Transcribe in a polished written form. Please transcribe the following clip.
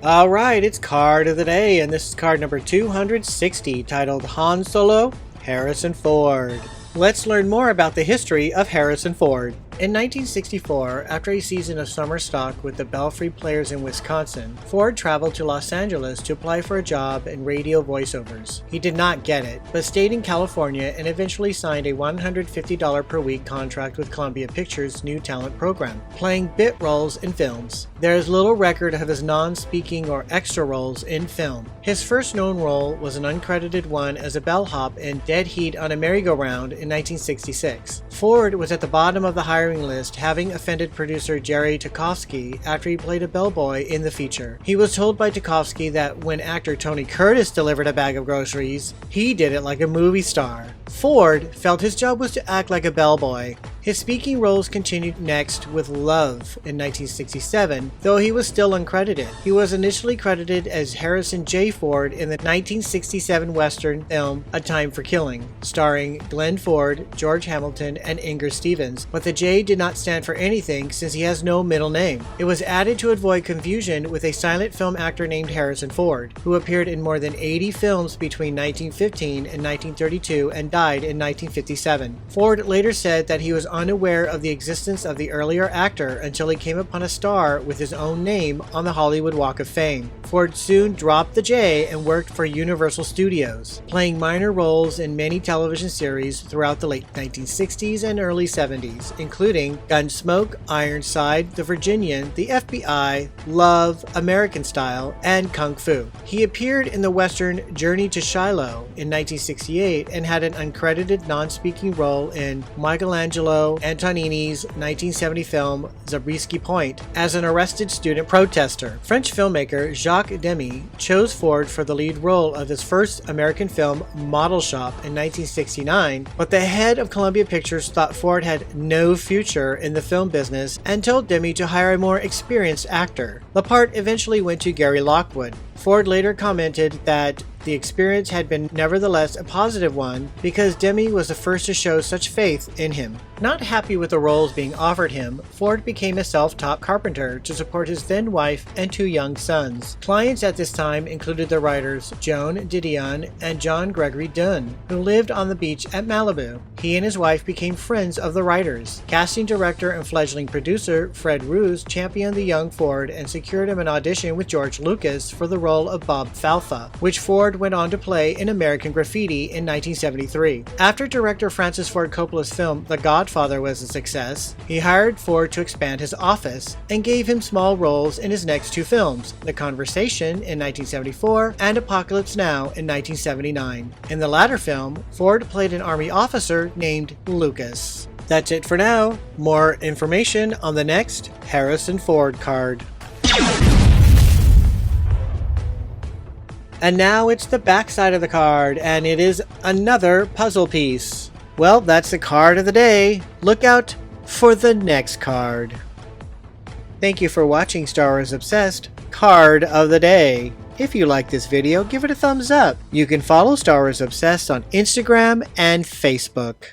Alright, it's card of the day, and this is card number 260, titled Han Solo, Harrison Ford. Let's learn more about the history of Harrison Ford. In 1964, after a season of summer stock with the Belfry Players in Wisconsin, Ford traveled to Los Angeles to apply for a job in radio voiceovers. He did not get it, but stayed in California and eventually signed a $150 per week contract with Columbia Pictures' new talent program, playing bit roles in films. There is little record of his non-speaking or extra roles in film. His first known role was an uncredited one as a bellhop in Dead Heat on a Merry-Go-Round in 1966. Ford was at the bottom of the hiring list, having offended producer Jerry Tarkovsky after he played a bellboy in the feature. He was told by Tarkovsky that when actor Tony Curtis delivered a bag of groceries, he did it like a movie star. Ford felt his job was to act like a bellboy. His speaking roles continued next with Love in 1967, though he was still uncredited. He was initially credited as Harrison J. Ford in the 1967 Western film A Time for Killing, starring Glenn Ford, George Hamilton, and Inger Stevens, but the J did not stand for anything since he has no middle name. It was added to avoid confusion with a silent film actor named Harrison Ford, who appeared in more than 80 films between 1915 and 1932 and died in 1957. Ford later said that he was unaware of the existence of the earlier actor until he came upon a star with his own name on the Hollywood Walk of Fame. Ford soon dropped the J and worked for Universal Studios, playing minor roles in many television series throughout the late 1960s and early 70s, including Gunsmoke, Ironside, The Virginian, The FBI, Love, American Style, and Kung Fu. He appeared in the western Journey to Shiloh in 1968 and had an uncredited non-speaking role in Michelangelo Antonioni's 1970 film Zabriskie Point as an arrested student protester. French filmmaker Jacques Demy chose Ford for the lead role of his first American film Model Shop in 1969, but the head of Columbia Pictures thought Ford had no future in the film business and told Demy to hire a more experienced actor. The part eventually went to Gary Lockwood. Ford later commented that the experience had been nevertheless a positive one because Demy was the first to show such faith in him. Not happy with the roles being offered him, Ford became a self-taught carpenter to support his then wife and two young sons. Clients at this time included the writers Joan Didion and John Gregory Dunn, who lived on the beach at Malibu. He and his wife became friends of the writers. Casting director and fledgling producer Fred Roos championed the young Ford and secured him an audition with George Lucas for the role of Bob Falfa, which Ford went on to play in American Graffiti in 1973. After director Francis Ford Coppola's film The Godfather was a success, he hired Ford to expand his office and gave him small roles in his next two films, The Conversation in 1974 and Apocalypse Now in 1979. In the latter film, Ford played an army officer named Lucas. That's it for now. More information on the next Harrison Ford card. And now it's the back side of the card, and it is another puzzle piece. Well, that's the card of the day. Look out for the next card. Thank you for watching Star Wars Obsessed Card of the Day. If you like this video, give it a thumbs up. You can follow Star Wars Obsessed on Instagram and Facebook.